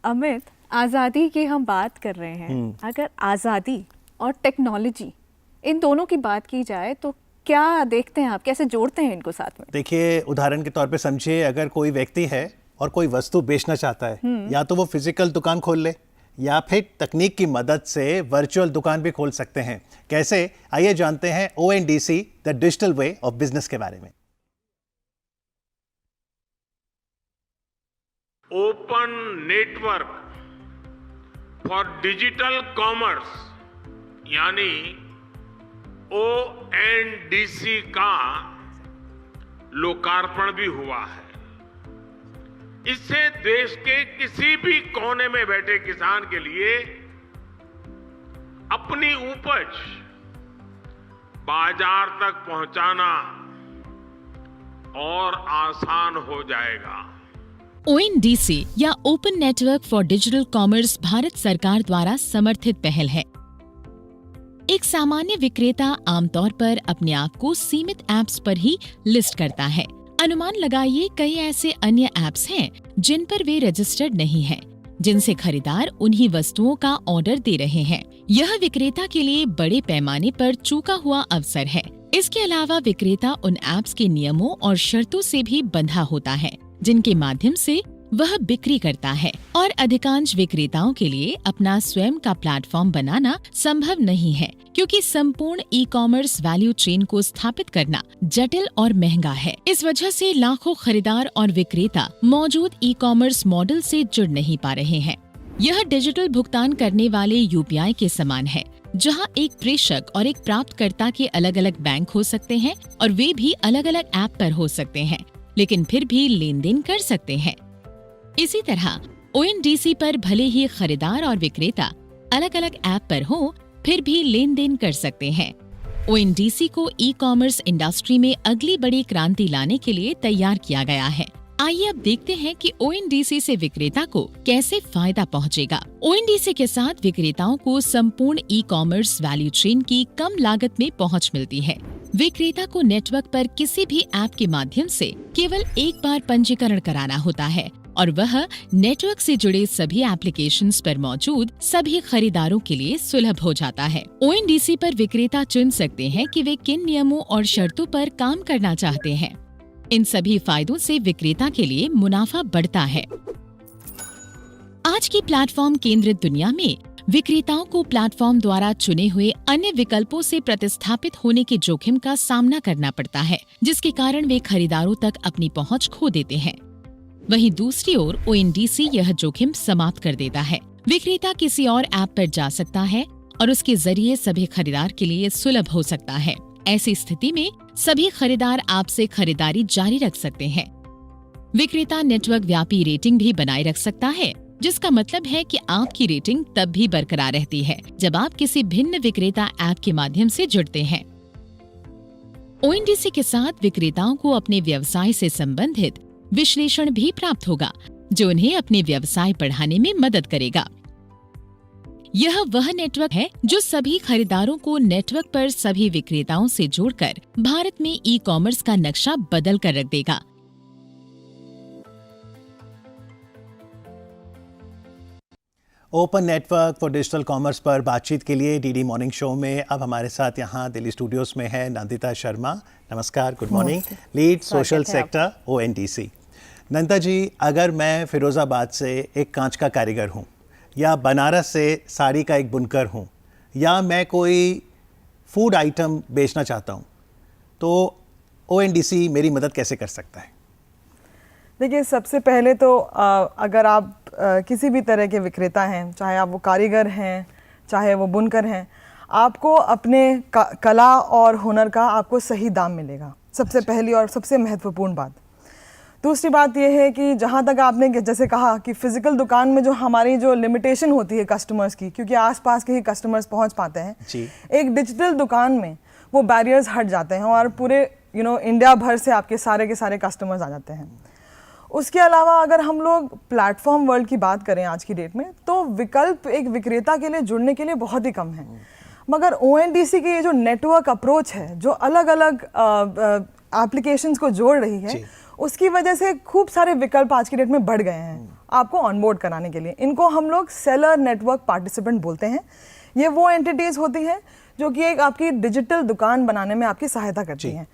अमित, आज़ादी की हम बात कर रहे हैं। अगर आज़ादी और टेक्नोलॉजी इन दोनों की बात की जाए तो क्या देखते हैं आप, कैसे जोड़ते हैं इनको साथ में? देखिए, उदाहरण के तौर पे समझिए, अगर कोई व्यक्ति है और कोई वस्तु बेचना चाहता है, या तो वो फिजिकल दुकान खोल ले या फिर तकनीक की मदद से वर्चुअल दुकान भी खोल सकते हैं। कैसे, आइए जानते हैं ONDC the digital way of business के बारे में। Open network for digital commerce यानी ONDC का लोकार्पण भी हुआ है। इससे देश के किसी भी कोने में बैठे किसान के लिए अपनी उपज बाजार तक पहुंचाना और आसान हो जाएगा। ONDC या open network for digital commerce Bharat सरकार द्वारा समर्थित पहल है। एक सामान्य विक्रेता आमतौर पर अपने आप को सीमित ऐप्स पर ही लिस्ट करता है। अनुमान लगाइए कई ऐसे अन्य ऐप्स हैं जिन पर वे रजिस्टर्ड नहीं हैं, जिनसे खरीदार उन्हीं वस्तुओं का ऑर्डर दे रहे हैं। यह विक्रेता के लिए बड़े पैमाने पर चूका हुआ अवसर है। इसके अलावा विक्रेता उन ऐप्स के नियमों और शर्तों से भी बंधा होता है जिनके माध्यम से वह बिक्री करता है, और अधिकांश विक्रेताओं के लिए अपना स्वयं का प्लेटफॉर्म बनाना संभव नहीं है, क्योंकि संपूर्ण ई-कॉमर्स वैल्यू चेन को स्थापित करना जटिल और महंगा है। इस वजह से लाखों खरीदार और विक्रेता मौजूद ई-कॉमर्स मॉडल से जुड़ नहीं पा रहे हैं। यह डिजिटल भुगतान करने वाले UPI के समान है, जहां एक प्रेषक और एक प्राप्तकर्ता के अलग अलग बैंक हो सकते हैं और वे भी अलग अलग ऐप पर हो सकते हैं, लेकिन फिर भी लेन देन कर सकते हैं। इसी तरह ONDC पर भले ही खरीदार और विक्रेता अलग अलग ऐप पर हो, फिर भी लेन देन कर सकते हैं। ONDC को ई-कॉमर्स इंडस्ट्री में अगली बड़ी क्रांति लाने के लिए तैयार किया गया है। आइए अब देखते हैं कि ONDC से विक्रेता को कैसे फायदा पहुंचेगा। ONDC के साथ विक्रेताओं को संपूर्ण ई-कॉमर्स वैल्यू चेन की कम लागत में पहुंच मिलती है। विक्रेता को नेटवर्क पर किसी भी ऐप के माध्यम से केवल एक बार पंजीकरण कराना होता है और वह नेटवर्क से जुड़े सभी एप्लीकेशंस पर मौजूद सभी खरीदारों के लिए सुलभ हो जाता है। ONDC पर विक्रेता चुन सकते हैं कि वे किन नियमों और शर्तों पर काम करना चाहते हैं। इन सभी फायदों से विक्रेता के लिए मुनाफा बढ़ता है। आज की प्लेटफॉर्म केंद्रित दुनिया में विक्रेताओं को प्लेटफॉर्म द्वारा चुने हुए अन्य विकल्पों से प्रतिस्थापित होने के जोखिम का सामना करना पड़ता है, जिसके कारण वे खरीदारों तक अपनी पहुंच खो देते हैं। वहीं दूसरी ओर ONDC यह जोखिम समाप्त कर देता है। विक्रेता किसी और ऐप पर जा सकता है और उसके जरिए सभी खरीदार के लिए सुलभ हो सकता है। ऐसी स्थिति में सभी खरीदार आपसे खरीदारी जारी रख सकते हैं। विक्रेता नेटवर्क व्यापी रेटिंग भी बनाए रख सकता है, जिसका मतलब है कि आपकी रेटिंग तब भी बरकरार रहती है जब आप किसी भिन्न विक्रेता ऐप के माध्यम से जुड़ते हैं। ONDC के साथ विक्रेताओं को अपने व्यवसाय से संबंधित विश्लेषण भी प्राप्त होगा, जो उन्हें अपने व्यवसाय बढ़ाने में मदद करेगा। यह वह नेटवर्क है जो सभी खरीदारों को नेटवर्क पर सभी विक्रेताओं से जोड़कर भारत में ई-कॉमर्स का नक्शा बदल कर रख देगा। Open network for digital commerce पर बातचीत के लिए DD मॉर्निंग शो में अब हमारे साथ यहाँ दिल्ली स्टूडियोज में है नंदिता शर्मा। नमस्कार, good morning. Lead social sector ONDC। Nandita ji, अगर मैं फिरोज़ाबाद से एक कांच का कारीगर हूँ, या बनारस से साड़ी का एक बुनकर हूँ, या मैं कोई फूड आइटम बेचना चाहता हूँ, तो ONDC मेरी मदद कैसे कर सकता है? देखिए, सबसे पहले तो अगर आप किसी भी तरह के विक्रेता हैं, चाहे आप वो कारीगर हैं, चाहे वो बुनकर हैं, आपको अपने कला और हुनर का आपको सही दाम मिलेगा। सबसे पहली और सबसे महत्वपूर्ण बात। दूसरी बात यह है कि जहाँ तक आपने जैसे कहा कि फिजिकल दुकान में जो हमारी जो लिमिटेशन होती है कस्टमर्स की, क्योंकि आसपास के ही कस्टमर्स पहुँच पाते हैं, एक डिजिटल दुकान में वो बैरियर्स हट जाते हैं और पूरे इंडिया भर से आपके सारे के सारे कस्टमर्स आ जाते हैं। उसके अलावा अगर हम लोग प्लेटफॉर्म वर्ल्ड की बात करें आज की डेट में, तो विकल्प एक विक्रेता के लिए जुड़ने के लिए बहुत ही कम है। मगर ONDC की ये जो नेटवर्क अप्रोच है, जो अलग अलग एप्लीकेशंस को जोड़ रही है, उसकी वजह से खूब सारे विकल्प आज की डेट में बढ़ गए हैं आपको ऑनबोर्ड कराने के लिए। इनको हम लोग सेलर नेटवर्क पार्टिसिपेंट बोलते हैं। ये वो एंटिटीज़ होती हैं जो कि एक आपकी डिजिटल दुकान बनाने में आपकी सहायता करती हैं।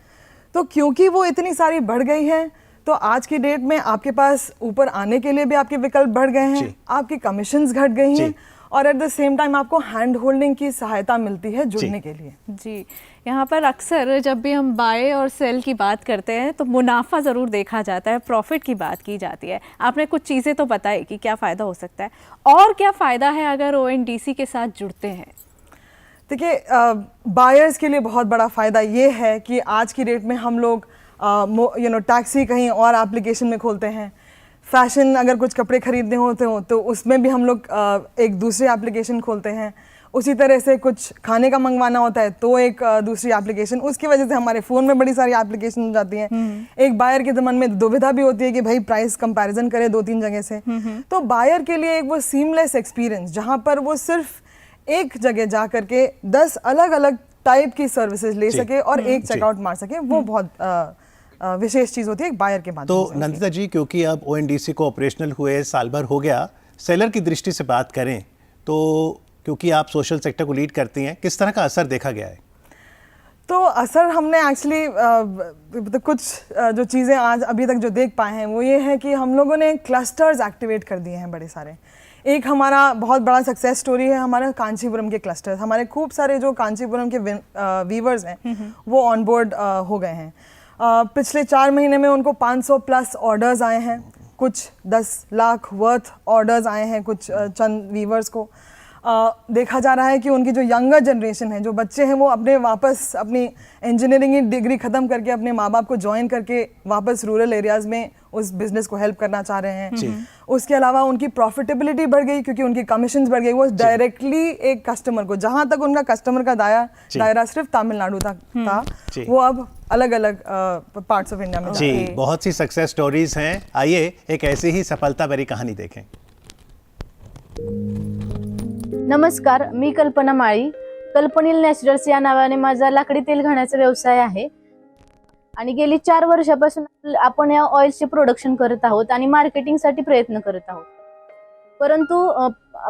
तो क्योंकि वो इतनी सारी बढ़ गई हैं, तो आज की डेट में आपके पास ऊपर आने के लिए भी आपके विकल्प बढ़ गए हैं, आपकी कमीशंस घट गई हैं, और एट द सेम टाइम आपको हैंड होल्डिंग की सहायता मिलती है जुड़ने के लिए। जी, यहाँ पर अक्सर जब भी हम बाय और सेल की बात करते हैं तो मुनाफा ज़रूर देखा जाता है, प्रॉफिट की बात की जाती है। आपने कुछ चीज़ें तो बताई कि क्या फ़ायदा हो सकता है, और क्या फ़ायदा है अगर ONDC के साथ जुड़ते हैं? देखिए, बायर्स के लिए बहुत बड़ा फ़ायदा ये है कि आज की डेट में हम लोग टैक्सी कहीं और एप्लीकेशन में खोलते हैं, फैशन अगर कुछ कपड़े खरीदने होते हो तो उसमें भी हम लोग एक दूसरी एप्लीकेशन खोलते हैं। उसी तरह से कुछ खाने का मंगवाना होता है तो एक दूसरी एप्लीकेशन, उसकी वजह से हमारे फ़ोन में बड़ी सारी एप्लीकेशन हो जाती हैं। एक बायर के मन में दुविधा भी होती है कि भाई प्राइस कंपैरिजन करे 2-3 जगह से। तो बायर के लिए एक वो सीमलेस एक्सपीरियंस जहाँ पर वो सिर्फ एक जगह जा करके 10 अलग अलग टाइप की सर्विसेज ले सके और एक चेकआउट मार सके, वो बहुत विशेष चीज़ होती है एक बायर के माध्यम से। तो नंदिता जी, क्योंकि अब ONDC को ऑपरेशनल हुए साल भर हो गया, सेलर की दृष्टि से बात करें तो क्योंकि आप सोशल सेक्टर को लीड करती हैं, किस तरह का असर देखा गया है? तो असर हमने एक्चुअली कुछ जो चीज़ें आज अभी तक जो देख पाए हैं वो ये है कि हम लोगों ने क्लस्टर्स एक्टिवेट कर दिए हैं बड़े सारे। एक हमारा बहुत बड़ा सक्सेस स्टोरी है हमारा कांचीपुरम के क्लस्टर्स। हमारे खूब सारे जो कांचीपुरम के वीवर्स हैं वो ऑन बोर्ड हो गए हैं। पिछले 4 महीने में उनको 500 प्लस ऑर्डर्स आए हैं, कुछ 10 लाख वर्थ ऑर्डर्स आए हैं कुछ चंद वीवर्स को। देखा जा रहा है कि उनकी जो यंगर जनरेशन है, जो बच्चे हैं, वो अपने वापस अपनी इंजीनियरिंग की डिग्री ख़त्म करके अपने माँ बाप को ज्वाइन करके वापस रूरल एरियाज़ में उस बिज़नेस को हेल्प करना चाह रहे हैं। उसके अलावा उनकी प्रॉफिटेबिलिटी बढ़ गई क्योंकि उनकी कमीशंस बढ़ गई। वो डायरेक्टली एक कस्टमर को, जहाँ तक उनका कस्टमर का दायरा सिर्फ तमिलनाडु तक था, वो अब अलग अलग पार्ट्स ऑफ इंडिया में जी, बहुत सी सक्सेस स्टोरीज हैं। आइए एक ऐसी ही सफलता भरी कहानी देखें। नमस्कार, मी कल्पना माळी। कल्पनील नॅचरल्स या नावाने माझा लाकडी तेल घाण्याचा व्यवसाय आहे आणि गेली 4 वर्षापासून आपण या ऑइल्सचे प्रोडक्शन करत आहोत आणि मार्केटिंगसाठी प्रयत्न करत आहोत। परंतु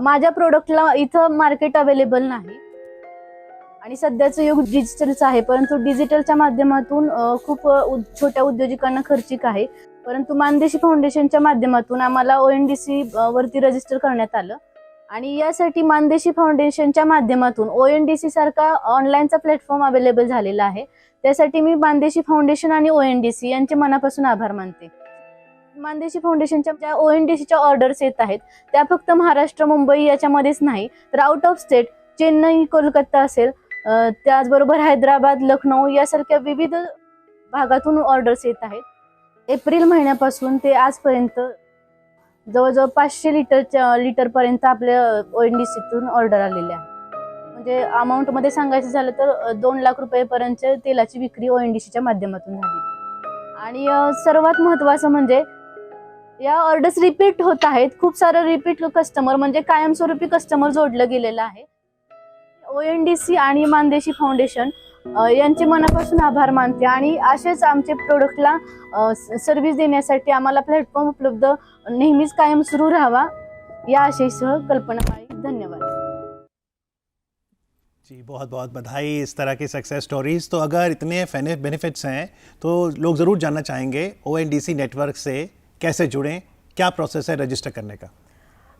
माझ्या प्रोडक्टला इथं मार्केट अवेलेबल नाही आणि सध्याचं युग डिजिटलचं आहे, परंतु डिजिटलच्या माध्यमातून खूप छोट्या उद्योजकांना खर्चिक आहे। परंतु मानदेशी फाउंडेशनच्या माध्यमातून आम्हाला ONDC वरती रजिस्टर करण्यात आलं आणि यासाठी मानदेशी फाउंडेशनच्या माध्यमातून ONDC सारखा ऑनलाईनचा प्लॅटफॉर्म अवेलेबल झालेला आहे। त्यासाठी मी मानदेशी फाउंडेशन आणि ONDC यांचे मनापासून आभार मानते। मानदेशी फाउंडेशनच्या ज्या ONDCच्या ऑर्डर्स येत आहेत त्या फक्त महाराष्ट्र, मुंबई याच्यामध्येच नाही, तर out of state Chennai, Kolkata असेल, त्याचबरोबर हैदराबाद, लखनौ यासारख्या विविध भागातून ऑर्डर्स येत आहेत। एप्रिल महिन्यापासून ते आजपर्यंत जवळजवळ 500 लिटरपर्यंत आपल्या ONDCतून ऑर्डर आलेल्या आहे। म्हणजे अमाऊंटमध्ये सांगायचं झालं तर 2 लाख रुपयेपर्यंत तेलाची विक्री ONDCच्या माध्यमातून झाली। आणि सर्वात महत्त्वाचं म्हणजे या ऑर्डर्स रिपीट होत आहेत। खूप सारे रिपीट कस्टमर म्हणजे कायमस्वरूपी कस्टमर जोडलं गेलेलं आहे। ONDC आणि मानदेशी फाउंडेशन यांचे मनापासून आभार मानते आणि असेच आमचे प्रोडक्टला सर्व्हिस देण्यासाठी आम्हाला प्लॅटफॉर्म उपलब्ध नेहमीच कायम सुरू राहावा या आशयासह कल्पना माळी। धन्यवाद जी, बहुत बहुत बधाई इस तरह की सक्सेस स्टोरीज। तो अगर इतने बेनिफिट्स हैं तो लोग ज़रूर जानना चाहेंगे ONDC नेटवर्क से कैसे जुड़ें, क्या प्रोसेस है रजिस्टर करने का?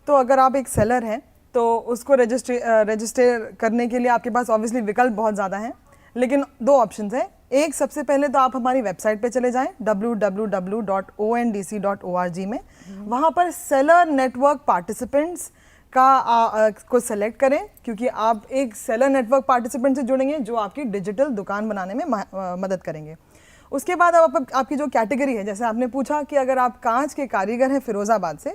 तो अगर आप एक सेलर हैं तो उसको रजिस्टर करने के लिए आपके पास ऑब्वियसली विकल्प बहुत ज़्यादा हैं, लेकिन 2 ऑप्शंस हैं। एक, सबसे पहले तो आप हमारी वेबसाइट पे चले जाएं www.ondc.org में। वहाँ पर सेलर नेटवर्क पार्टिसिपेंट्स को सेलेक्ट करें, क्योंकि आप एक सेलर नेटवर्क पार्टिसिपेंट से जुड़ेंगे जो आपकी डिजिटल दुकान बनाने में मदद करेंगे। उसके बाद आपकी जो कैटेगरी है, जैसे आपने पूछा कि अगर आप कांच के कारीगर हैं फिरोज़ाबाद से,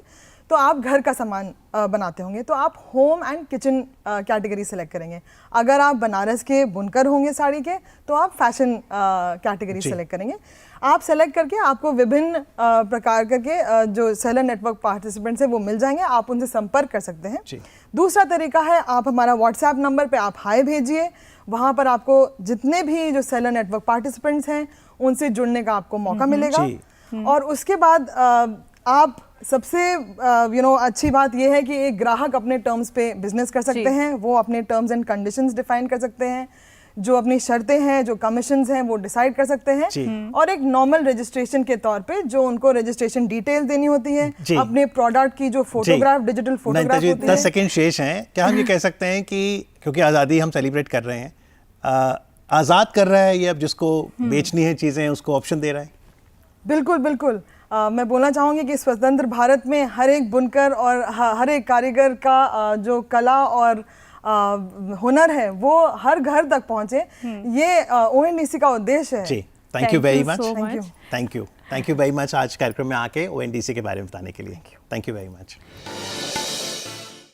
तो आप घर का सामान बनाते होंगे, तो आप home and kitchen category select करेंगे। अगर आप बनारस के बुनकर होंगे साड़ी के, तो आप फैशन कैटेगरी सेलेक्ट करेंगे। आप सेलेक्ट करके आपको विभिन्न प्रकार के जो सेलर नेटवर्क पार्टिसिपेंट्स हैं वो मिल जाएंगे, आप उनसे संपर्क कर सकते हैं। दूसरा तरीका है, आप हमारा व्हाट्सएप नंबर पे आप हाय भेजिए, वहाँ पर आपको जितने भी जो सेलर नेटवर्क पार्टिसिपेंट्स हैं उनसे जुड़ने का आपको मौका मिलेगा। और उसके बाद आप सबसे अच्छी बात यह है कि एक ग्राहक अपने टर्म्स पे बिजनेस कर सकते हैं, वो अपने टर्म्स एंड कंडीशंस डिफाइन कर सकते हैं, जो अपनी शर्तें हैं, जो कमीशंस हैं, वो डिसाइड कर सकते हैं, और एक नॉर्मल रजिस्ट्रेशन के तौर पे जो उनको रजिस्ट्रेशन डिटेल देनी होती है, अपने प्रोडक्ट की जो फोटोग्राफ, डिजिटल फोटोग्राफ होती है। 10 सेकंड शेष हैं, क्या हम ये कह सकते हैं कि क्योंकि आज़ादी हम सेलिब्रेट कर रहे हैं, आज़ाद कर रहा है ये, अब जिसको बेचनी है चीज़ें उसको ऑप्शन दे रहा है? बिल्कुल बिल्कुल। मैं बोलना चाहूँगी कि स्वतंत्र भारत में हर एक बुनकर और हर एक कारीगर का जो कला और हुनर है वो हर घर तक पहुँचे, ये ONDC का उद्देश्य है। जी, thank you very much. Thank you thank you very much आज कार्यक्रम में आके ONDC के बारे में बताने के लिए। Thank you very much.